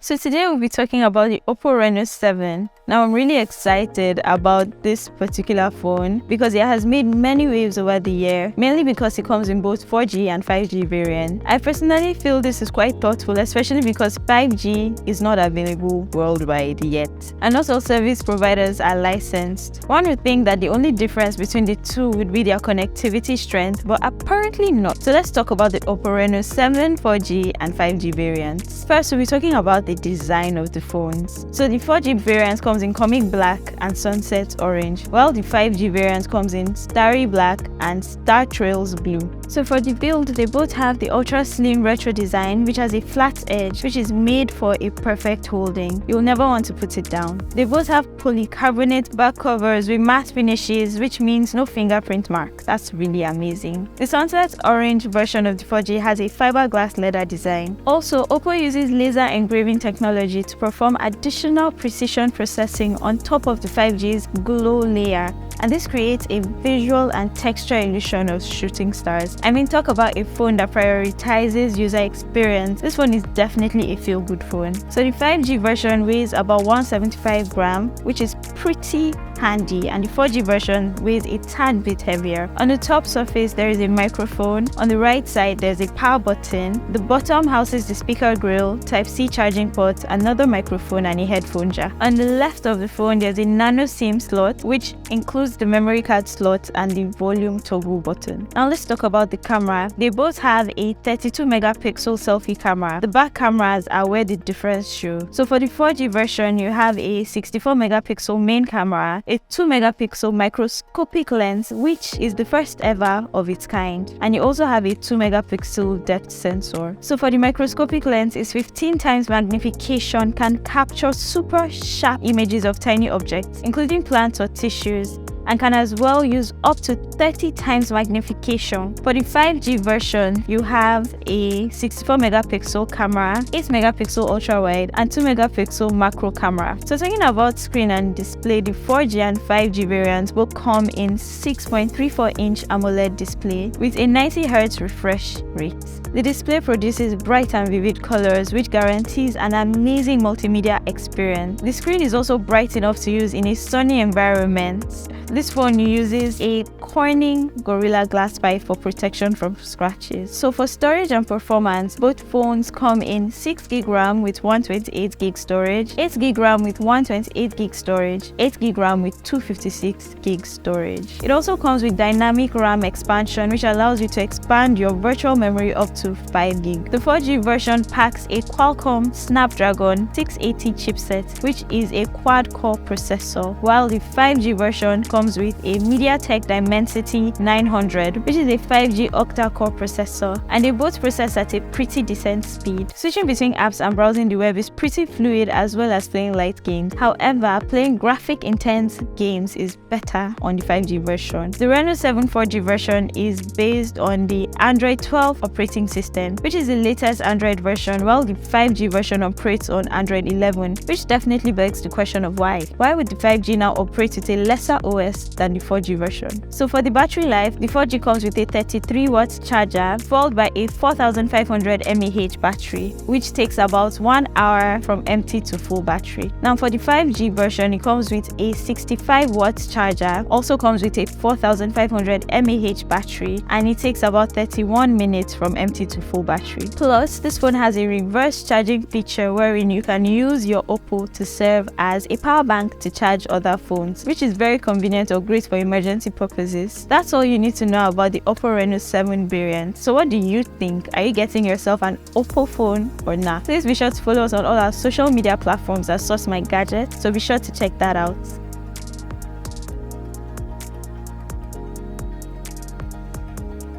So today we'll be talking about the Oppo Reno 7. Now I'm really excited about this particular phone because it has made many waves over the year, mainly because it comes in both 4G and 5G variant. I personally feel this is quite thoughtful, especially because 5G is not available worldwide yet, and not all service providers are licensed. One would think that the only difference between the two would be their connectivity strength, but apparently not. So let's talk about the Oppo Reno 7 4G and 5G variants. First, we'll be talking about the design of the phones. So the 4G variant comes in comic black and sunset orange, while the 5G variant comes in starry black and star trails blue. So for the build, they both have the ultra slim retro design, which has a flat edge, which is made for a perfect holding. You'll never want to put it down. They both have polycarbonate back covers with matte finishes, which means no fingerprint marks. That's really amazing. The sunset orange version of the 4G has a fiberglass leather design. Also, Oppo uses laser engraving technology to perform additional precision processing on top of the 5G's glow layer, and this creates a visual and texture illusion of shooting stars. I mean, talk about a phone that prioritizes user experience. This one is definitely a feel-good phone. So the 5G version weighs about 175 grams, which is pretty handy, and the 4G version weighs a tad bit heavier. On the top surface there is a microphone. On the right side there's a power button. The bottom houses the speaker grill, Type-C charging port, another microphone, and a headphone jack. On the left of the phone there's a nano SIM slot, which includes the memory card slot and the volume toggle button. Now let's talk about the camera. They both have a 32 megapixel selfie camera. The back cameras are where the difference shows. So for the 4G version you have a 64 megapixel main camera, a 2 megapixel microscopic lens, which is the first ever of its kind, and you also have a 2 megapixel depth sensor. So for the microscopic lens, is 15 times magnification, can capture super sharp images of tiny objects, including plants or tissues, and can as well use up to 30 times magnification. For the 5G version, you have a 64 megapixel camera, 8 megapixel ultra wide, and 2 megapixel macro camera. So talking about screen and display, the 4G and 5G variants will come in 6.34-inch AMOLED display with a 90Hz refresh rate. The display produces bright and vivid colors, which guarantees an amazing multimedia experience. The screen is also bright enough to use in a sunny environment. This phone uses a Corning Gorilla Glass pipe for protection from scratches. So for storage and performance, both phones come in 6GB RAM with 128GB storage, 8GB RAM with 128GB storage, 8GB RAM with 256GB storage. It also comes with dynamic RAM expansion, which allows you to expand your virtual memory up to 5GB. The 4G version packs a Qualcomm Snapdragon 680 chipset, which is a quad-core processor, while the 5G version comes with a MediaTek Dimensity 900, which is a 5G octa-core processor, and they both process at a pretty decent speed. Switching between apps and browsing the web is pretty fluid, as well as playing light games. However, playing graphic-intense games is better on the 5G version. The Reno 7 4G version is based on the Android 12 operating system, which is the latest Android version, while the 5G version operates on Android 11, which definitely begs the question of why. Why would the 5G now operate with a lesser OS than the 4G version? So for the battery life, the 4G comes with a 33-watt charger followed by a 4500 mAh battery, which takes about 1 hour from empty to full battery. Now for the 5G version, it comes with a 65-watt charger, also comes with a 4500 mAh battery, and it takes about 31 minutes from empty to full battery. Plus, this phone has a reverse charging feature wherein you can use your Oppo to serve as a power bank to charge other phones, which is very convenient or great for emergency purposes. That's all you need to know about the Oppo Reno 7 variant. So what do you think? Are you getting yourself an Oppo phone or not? Please be sure to follow us on all our social media platforms at Source My Gadget, so be sure to check that out.